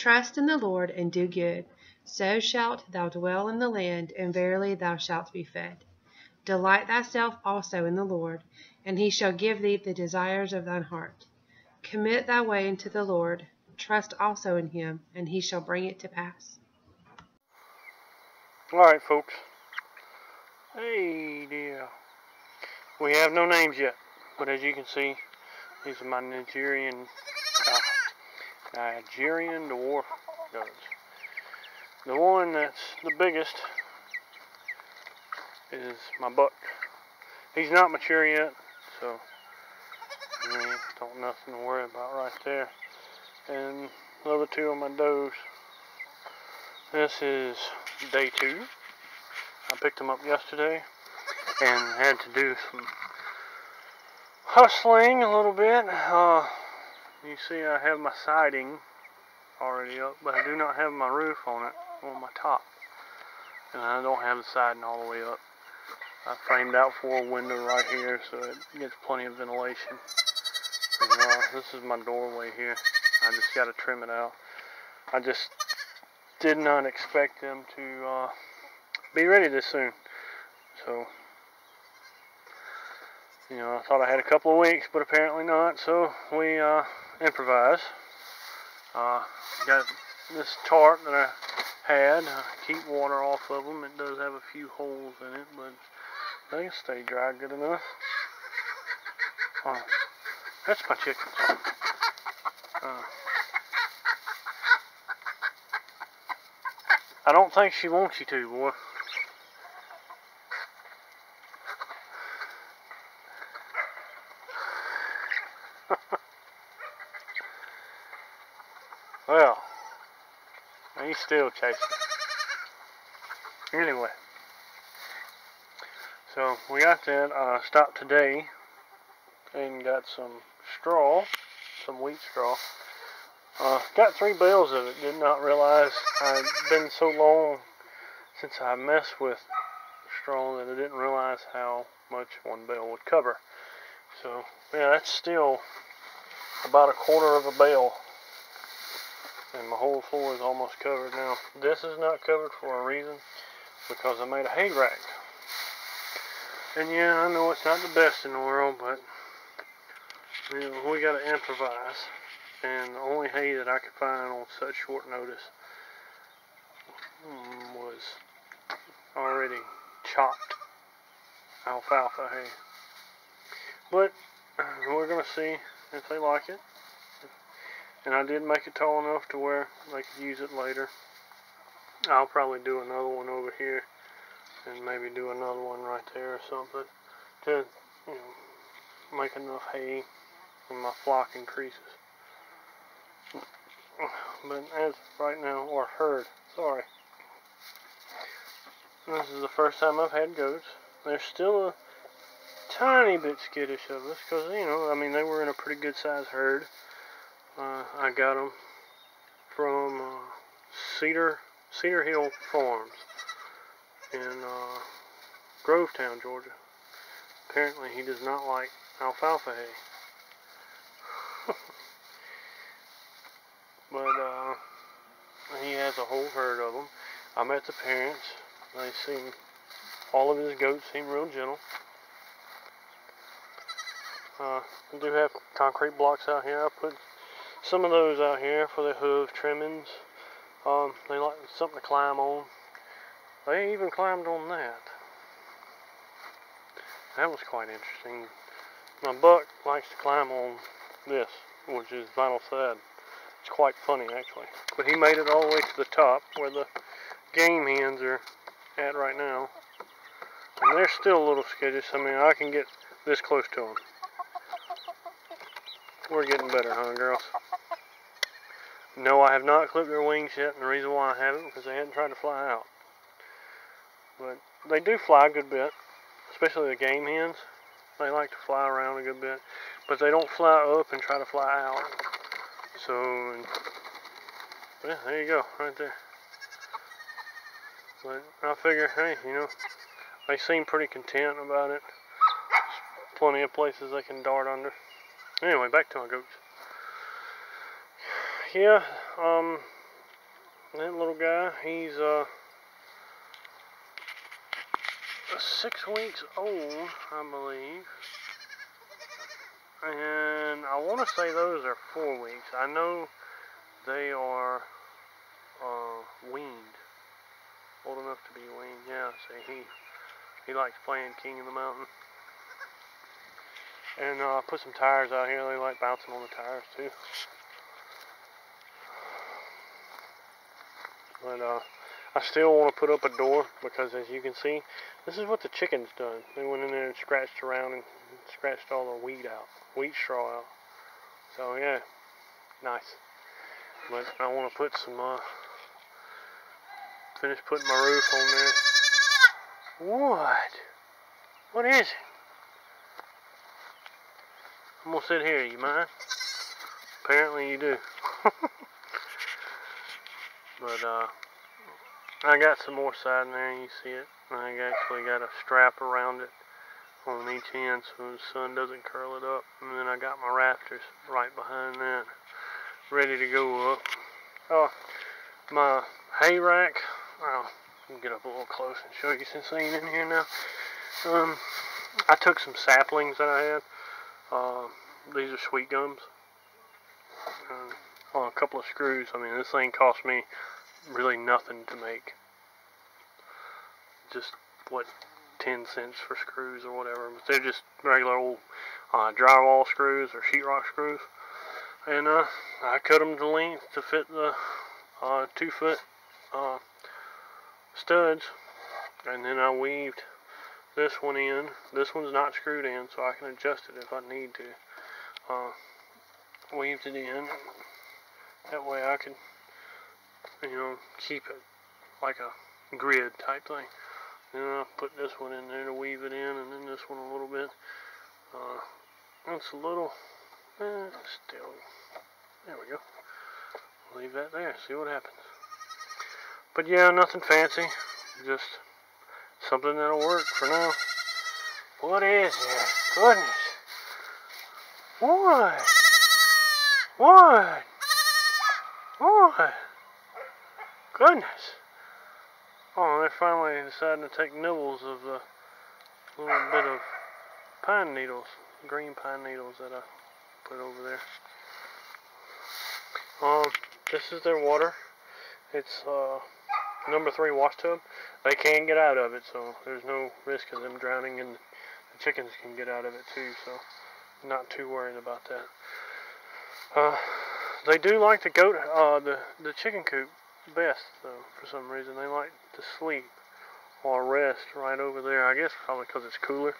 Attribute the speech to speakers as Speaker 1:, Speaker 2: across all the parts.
Speaker 1: Trust in the Lord and do good, so shalt thou dwell in the land, and verily thou shalt be fed. Delight thyself also in the Lord, and he shall give thee the desires of thine heart. Commit thy way unto the Lord, trust also in him, and he shall bring it to pass.
Speaker 2: Alright, folks. Hey dear. We have no names yet, but as you can see, these are my Nigerian dwarf goats. The one that's the biggest is my buck. He's not mature yet, so don't nothing to worry about right there. And the other two are my does. This is day 2. I picked them up yesterday and had to do some hustling a little bit. You see I have my siding already up, but I do not have my roof on it, on my top. And I don't have the siding all the way up. I framed out for a window right here so it gets plenty of ventilation. And, this is my doorway here. I just got to trim it out. I just did not expect them to be ready this soon. So, I thought I had a couple of weeks, but apparently not. So we improvise. Got this tarp that I had. Keep water off of them. It does have a few holes in it, but they can stay dry good enough. That's my chickens. I don't think she wants you to, boy. Well, he's still chasing. Anyway, so we got that. Stopped today and got some straw, some wheat straw. Got 3 bales of it. Did not realize I'd been so long since I messed with straw that I didn't realize how much 1 bale would cover. So yeah, that's still about a quarter of a bale. And my whole floor is almost covered now. This is not covered for a reason, because I made a hay rack. And yeah, I know it's not the best in the world, but we gotta improvise. And the only hay that I could find on such short notice was already chopped alfalfa hay. But we're gonna see if they like it. And I did make it tall enough to where they could use it later. I'll probably do another one over here, and maybe do another one right there or something, to make enough hay when my flock increases. But as right now, or herd, sorry. This is the first time I've had goats. They're still a tiny bit skittish of us, because they were in a pretty good sized herd. I got them from Cedar Hill Farms in Grovetown, Georgia. Apparently he does not like alfalfa hay. But he has a whole herd of them. I met the parents. All of his goats seem real gentle. I do have concrete blocks out here. I put some of those out here for the hoof trimmings. They like something to climb on. They even climbed on that. That was quite interesting. My buck likes to climb on this, which is vinyl side. It's quite funny, actually. But he made it all the way to the top, where the game hens are at right now. And they're still a little skittish. I can get this close to them. We're getting better, huh, girls? No, I have not clipped their wings yet, and the reason why I haven't, because they hadn't tried to fly out. But they do fly a good bit, especially the game hens. They like to fly around a good bit, but they don't fly up and try to fly out. So, yeah, there you go, right there. But I figure, hey, they seem pretty content about it. There's plenty of places they can dart under. Anyway, back to my goats. Yeah, that little guy, he's 6 weeks old, I believe. And I want to say those are 4 weeks. I know they are weaned. Old enough to be weaned. Yeah, see, he likes playing King of the Mountain. And I put some tires out here. They like bouncing on the tires too. But I still want to put up a door because, as you can see, this is what the chickens done. They went in there and scratched around and scratched all the wheat straw out. So yeah, nice. But I want to put some, finish putting my roof on there. What? What is it? I'm gonna sit here, you mind? Apparently you do. But I got some more siding there, you see it. I actually got a strap around it on each end so the sun doesn't curl it up. And then I got my rafters right behind that, ready to go up. Oh, my hay rack, I'll get up a little close and show you since I ain't in here now. I took some saplings that I had. These are sweet gums. On a couple of screws. I mean, this thing cost me really nothing to make. Just, what, 10 cents for screws or whatever. But they're just regular old drywall screws or sheetrock screws. And I cut them to length to fit the 2-foot studs. And then I weaved this one in. This one's not screwed in, so I can adjust it if I need to. Weaved it in. That way I can, keep it like a grid type thing. Then I'll put this one in there to weave it in, and then this one a little bit. It's a little, still, there we go. Leave that there, see what happens. But yeah, nothing fancy, just something that'll work for now. What is it? Goodness. What? What? What? Goodness. Oh, they're finally deciding to take nibbles of the little bit of pine needles, green pine needles that I put over there. This is their water. It's number 3 wash tub. They can get out of it, so there's no risk of them drowning, and the chickens can get out of it too, so not too worried about that. They do like the goat, the chicken coop best, though, for some reason. They like to sleep or rest right over there. I guess probably because it's cooler.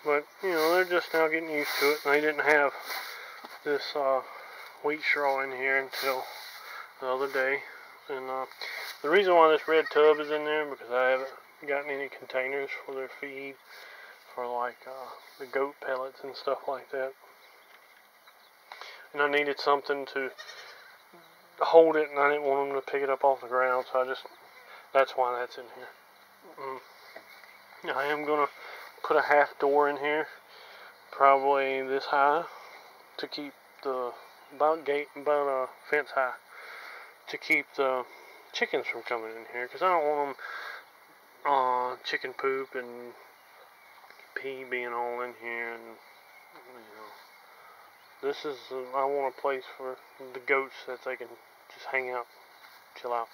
Speaker 2: But, they're just now getting used to it. They didn't have this wheat straw in here until the other day. And the reason why this red tub is in there, because I haven't gotten any containers for their feed, for like the goat pellets and stuff like that. And I needed something to hold it, and I didn't want them to pick it up off the ground, so that's why that's in here. I am going to put a half door in here, probably this high, to keep about fence high, to keep the chickens from coming in here, because I don't want them chicken poop and pee being all in here, and this is, I want a place for the goats that they can just hang out, chill out.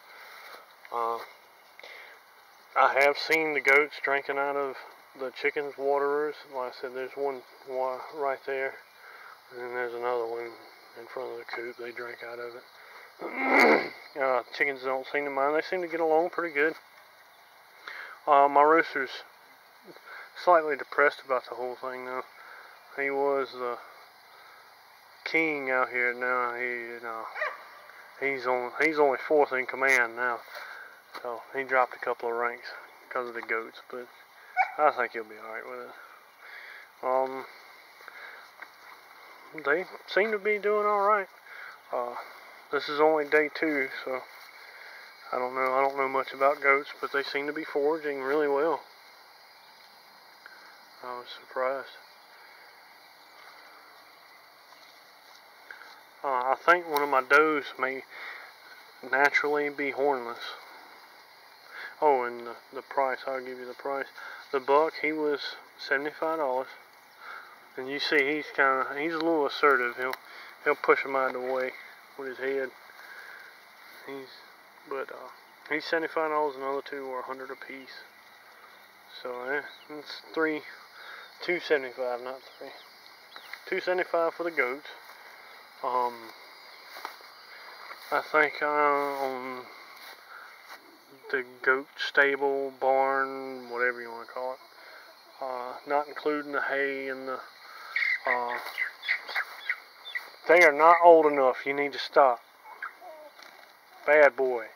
Speaker 2: I have seen the goats drinking out of the chickens' waterers. Like I said, there's one right there, and then there's another one in front of the coop. They drink out of it. Chickens don't seem to mind. They seem to get along pretty good. My rooster's slightly depressed about the whole thing, though. He was the king out here. Now he's only 4th in command now, so he dropped a couple of ranks because of the goats, but I think he'll be alright with it. They seem to be doing alright. This is only day 2, so I don't know much about goats, but they seem to be foraging really well. I was surprised. I think one of my does may naturally be hornless. Oh, and the price, I'll give you the price. The buck, he was $75. And you see he's a little assertive. He'll push him out of the way with his head. He's $75, and the other two are $100 a piece. So it's $275, not three. $275 for the goats. I think on the goat stable, barn, whatever you want to call it, not including the hay and the they are not old enough. You need to stop. Bad boy.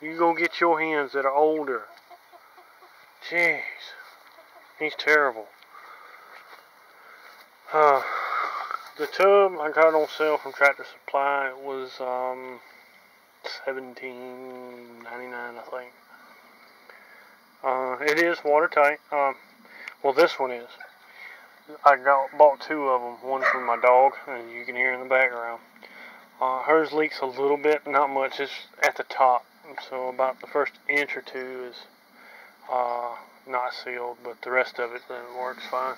Speaker 2: You go get your hens that are older. Jeez. He's terrible. The tub I got on sale from Tractor Supply. It was $17.99, I think. It is watertight. Well, this one is. I bought two of them. One for my dog, and you can hear in the background. Hers leaks a little bit, not much. It's at the top, so about the first inch or two is not sealed, but the rest of it works fine.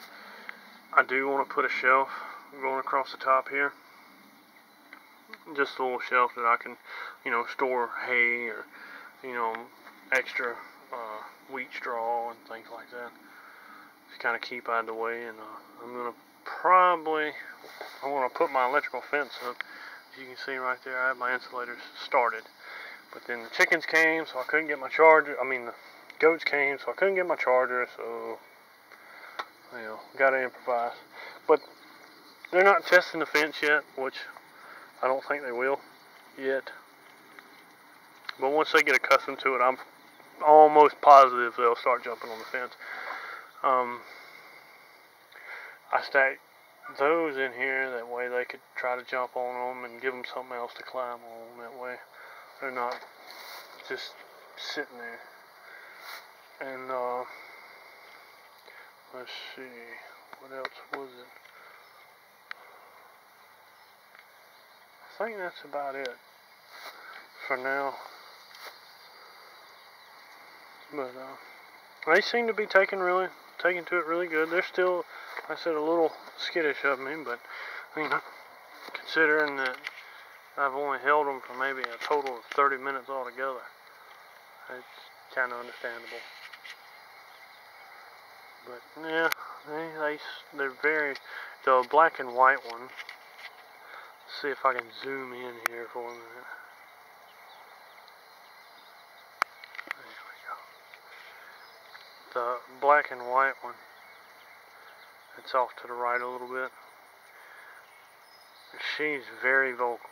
Speaker 2: I do want to put a shelf going across the top here. Just a little shelf that I can, store hay or, extra wheat straw and things like that. Just kind of keep out of the way, and I'm going to I want to put my electrical fence up. As you can see right there, I have my insulators started. But then the chickens came, so I couldn't get my charger. The goats came, so I couldn't get my charger, so, got to improvise. But they're not testing the fence yet, which I don't think they will yet. But once they get accustomed to it, I'm almost positive they'll start jumping on the fence. I stacked those in here, that way they could try to jump on them and give them something else to climb on. That way they're not just sitting there. And let's see, what else was it? I think that's about it for now. But they seem to be taking to it really good. They're still, like I said, a little skittish of me, but considering that I've only held them for maybe a total of 30 minutes altogether, it's kind of understandable. But yeah, they're very, the black and white one. Let's see if I can zoom in here for a minute. The black and white one, it's off to the right a little bit. She's very vocal,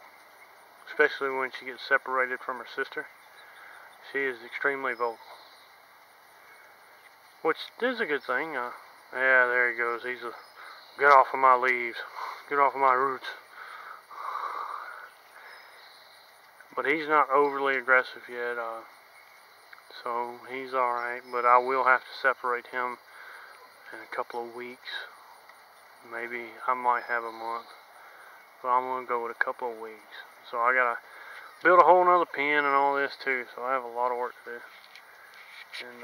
Speaker 2: especially when she gets separated from her sister. She is extremely vocal, which is a good thing. Yeah, there he goes. He's get off of my leaves, get off of my roots. But he's not overly aggressive yet. So he's alright, but I will have to separate him in a couple of weeks. Maybe I might have a month, but I'm going to go with a couple of weeks. So I got to build a whole nother pen and all this too, so I have a lot of work to do. And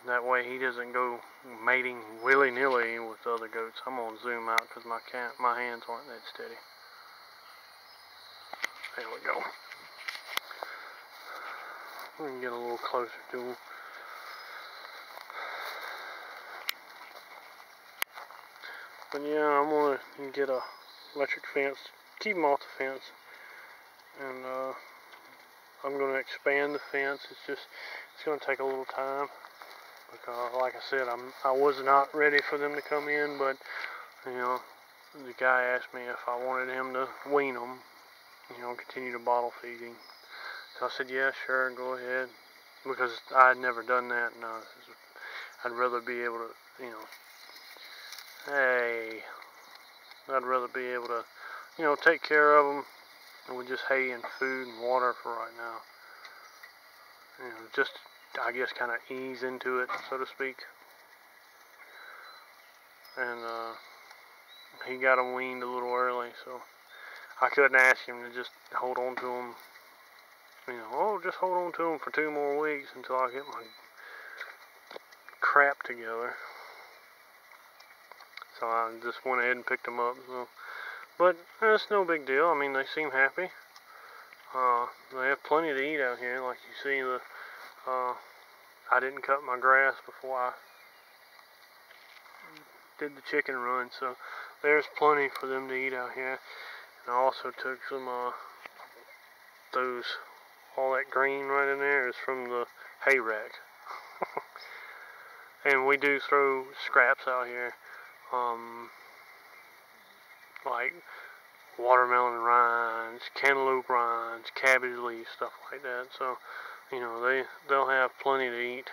Speaker 2: that way he doesn't go mating willy-nilly with the other goats. I'm going to zoom out because my hands aren't that steady. There we go. We can get a little closer to them. But yeah, I'm going to get a electric fence, keep them off the fence, and I'm going to expand the fence. It's going to take a little time, because like I said, I was not ready for them to come in, but the guy asked me if I wanted him to wean them, continue to bottle feeding. So I said, yeah, sure, go ahead, because I had never done that, and I'd rather be able to, I'd rather be able to, take care of them with just hay and food and water for right now. Just, I guess, kind of ease into it, so to speak. And he got them weaned a little early, so I couldn't ask him to just hold on to them you know, oh, just hold on to them for 2 more weeks until I get my crap together. So I just went ahead and picked them up. So. But it's no big deal. I mean, they seem happy. They have plenty to eat out here. Like you see, I didn't cut my grass before I did the chicken run, so there's plenty for them to eat out here. And I also took some all that green right in there is from the hay rack. And we do throw scraps out here, like watermelon rinds, cantaloupe rinds, cabbage leaves, stuff like that. So, you know, they'll have plenty to eat.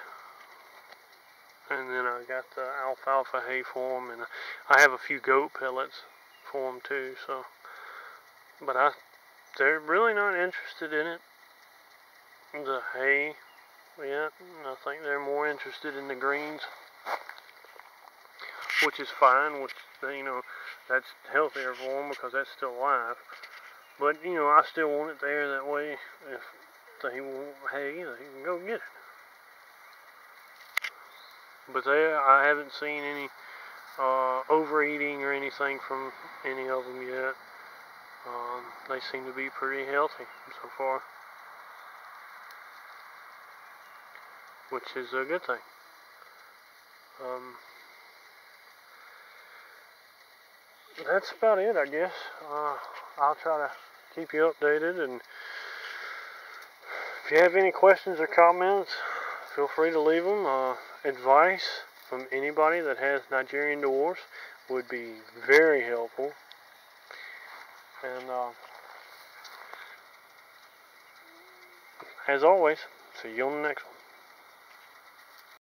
Speaker 2: And then I got the alfalfa hay for them, and I have a few goat pellets for them too. So, but they're really not interested in it, the hay, yet. I think they're more interested in the greens, which is fine. Which, you know, that's healthier for them because that's still alive. But, you know, I still want it there. That way, if they want hay, they can go get it. But I haven't seen any overeating or anything from any of them yet. They seem to be pretty healthy so far, which is a good thing. That's about it, I guess. I'll try to keep you updated, and if you have any questions or comments, feel free to leave them. Advice from anybody that has Nigerian dwarfs would be very helpful. And as always, see you on the next one.